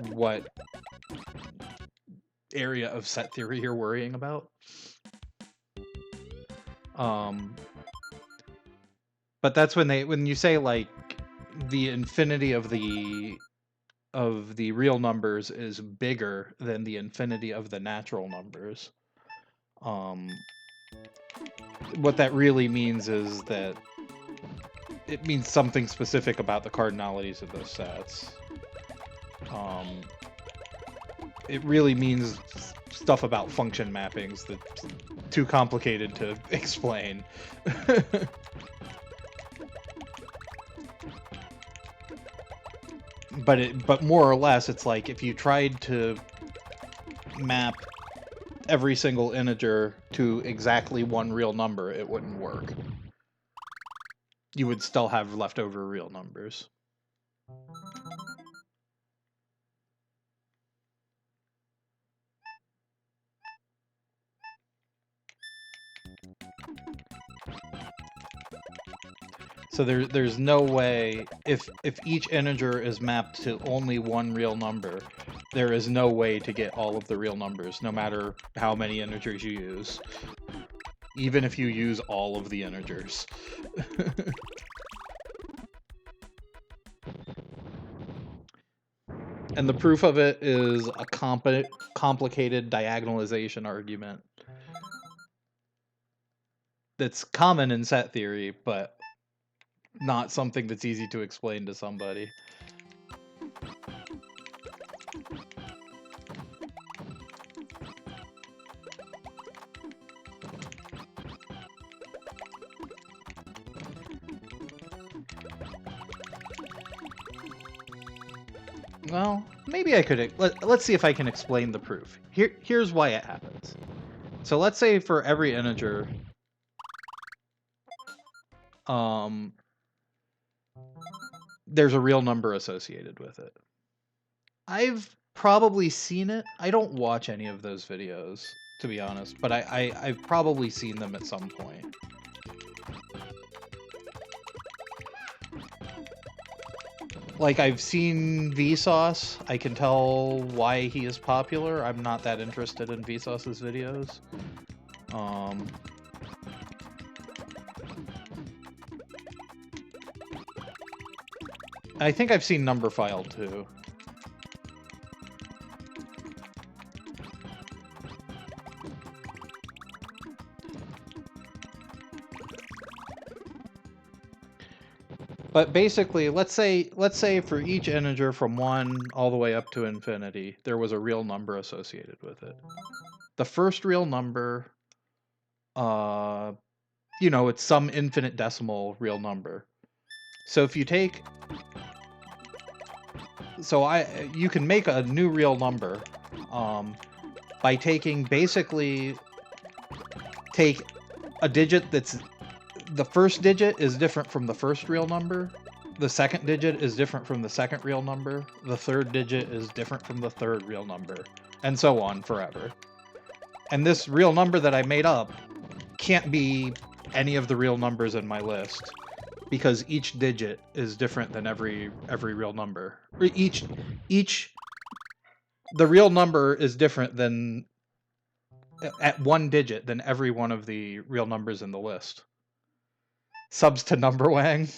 what area of set theory you're worrying about. But that's when you say like the infinity of the real numbers is bigger than the infinity of the natural numbers. What that really means is that it means something specific about the cardinalities of those sets. It really means stuff about function mappings that's too complicated to explain. But more or less, it's like if you tried to map every single integer to exactly one real number, it wouldn't work. You would still have leftover real numbers. So there's no way, if each integer is mapped to only one real number, there is no way to get all of the real numbers, no matter how many integers you use. Even if you use all of the integers. And the proof of it is a complicated diagonalization argument that's common in set theory, but not something that's easy to explain to somebody. Well, maybe I could. Let's see if I can explain the proof. Here's why it happens. So let's say for every integer, there's a real number associated with it. I've probably seen it. I don't watch any of those videos, to be honest, but I've probably seen them at some point. Like, I've seen Vsauce. I can tell why he is popular. I'm not that interested in Vsauce's videos. I think I've seen Numberphile too. But basically, let's say for each integer from 1 all the way up to infinity, there was a real number associated with it. The first real number, it's some infinite decimal real number. So if you take... you can make a new real number by take a digit that's... The first digit is different from the first real number. The second digit is different from the second real number. The third digit is different from the third real number. And so on forever. And this real number that I made up can't be any of the real numbers in my list, because each digit is different than every real number. The real number is different than at one digit than every one of the real numbers in the list. Subs to Numberwang.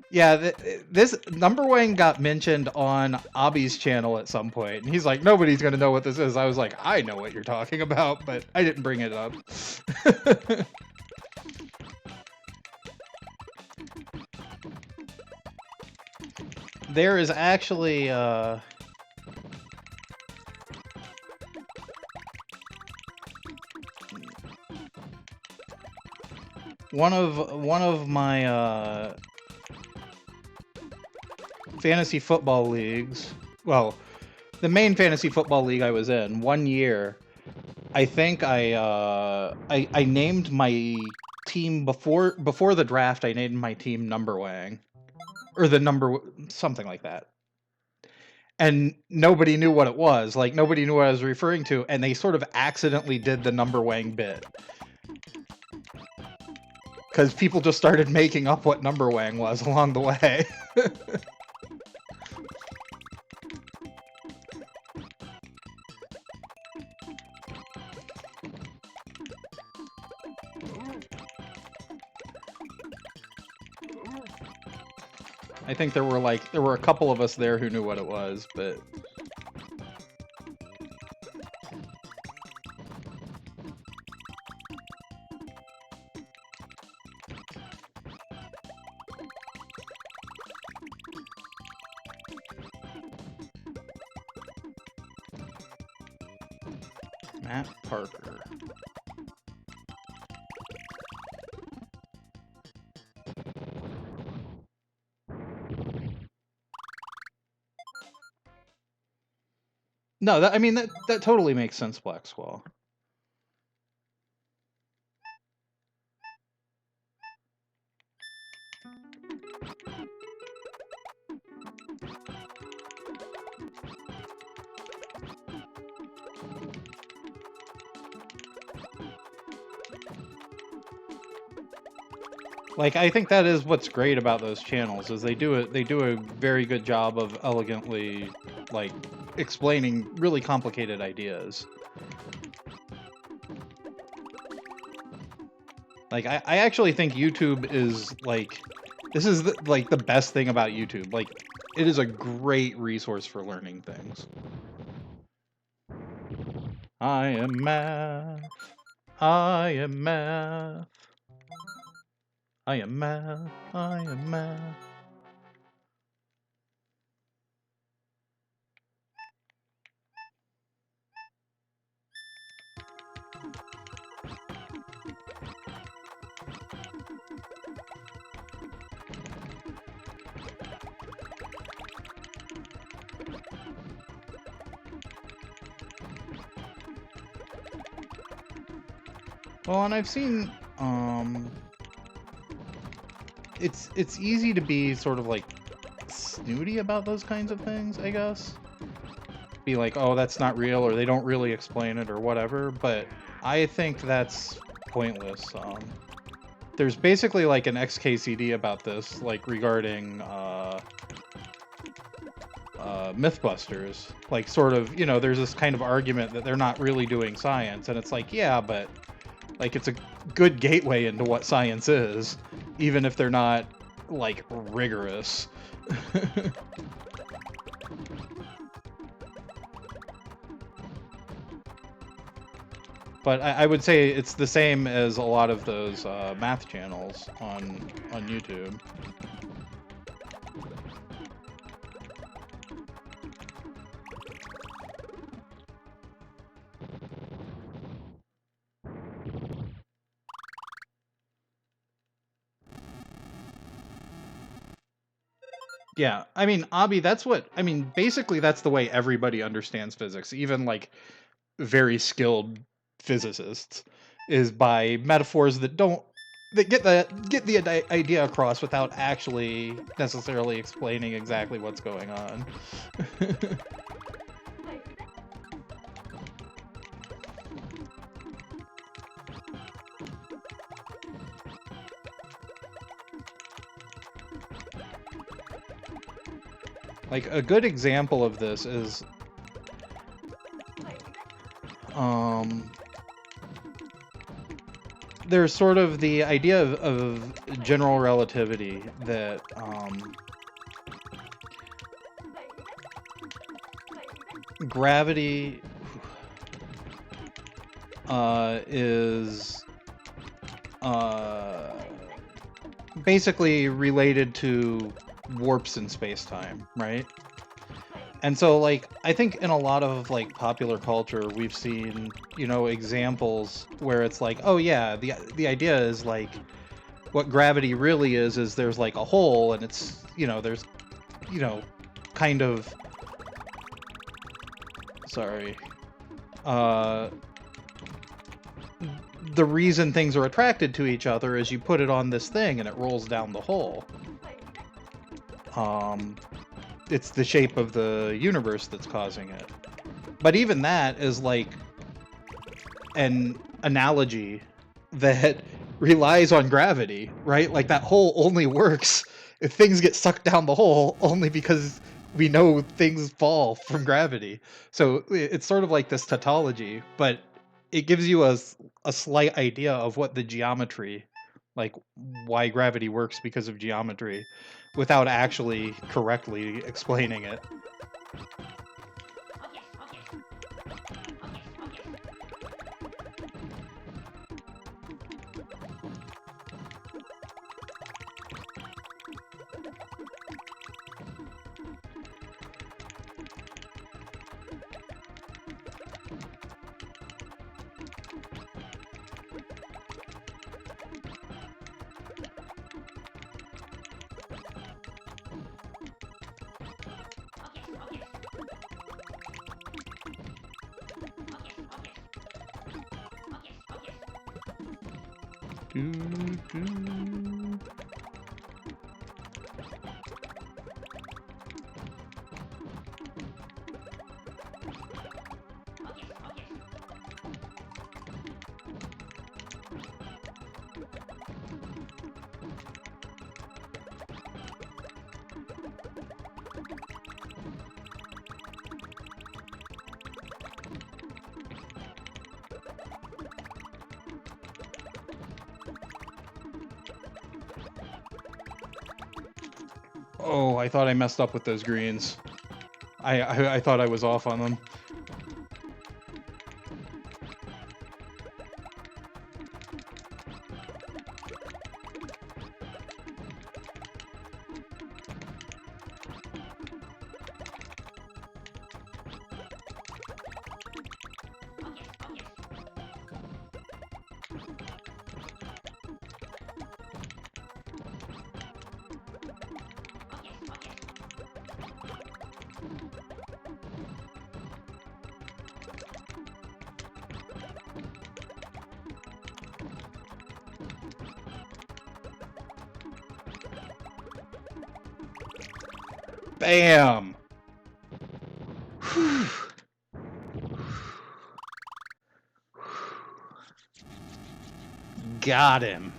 Yeah, this Numberwang got mentioned on Abby's channel at some point, and he's like, nobody's gonna know what this is. I was like, I know what you're talking about, but I didn't bring it up. There is actually one of my fantasy football leagues. Well, the main fantasy football league I was in, 1 year, I think I named my team before the draft. I named my team Numberwang, or something like that. And nobody knew what it was. Like, nobody knew what I was referring to, and they sort of accidentally did the Numberwang bit. Because people just started making up what number wang was along the way. I think there were a couple of us there who knew what it was, but Matt Parker. No, I mean that totally makes sense, Black Squall. Like, I think that is what's great about those channels, is they do a very good job of elegantly, like, explaining really complicated ideas. Like, I actually think YouTube is, like, this is, like, the best thing about YouTube. Like, it is a great resource for learning things. I am math. I am math. I am math. I am math. Well, and I've seen, it's easy to be sort of, like, snooty about those kinds of things, I guess. Be like, oh, that's not real, or they don't really explain it, or whatever, but I think that's pointless. There's basically, like, an XKCD about this, like, regarding, Mythbusters. Like, sort of, you know, there's this kind of argument that they're not really doing science, and it's like, yeah, but, like, it's a good gateway into what science is, even if they're not, like, rigorous. But I would say it's the same as a lot of those math channels on YouTube. Yeah, I mean, Abi, basically that's the way everybody understands physics, even, like, very skilled physicists, is by metaphors that get the idea across without actually necessarily explaining exactly what's going on. Like, a good example of this is, there's sort of the idea of general relativity that, gravity, is, basically related to warps in space-time, right? And so, like, I think in a lot of, like, popular culture, we've seen, you know, examples where it's like, oh yeah, the idea is, like, what gravity really is there's, like, a hole, and it's, you know, there's, you know, kind of, sorry, the reason things are attracted to each other is you put it on this thing and it rolls down the hole. It's the shape of the universe that's causing it. But even that is, like, an analogy that relies on gravity, right? Like that hole only works if things get sucked down the hole only because we know things fall from gravity. So it's sort of like this tautology, but it gives you a slight idea of what the geometry, like why gravity works because of geometry, without actually correctly explaining it. Doo, doo. Oh, I thought I messed up with those greens. I thought I was off on them. Bam! Got him.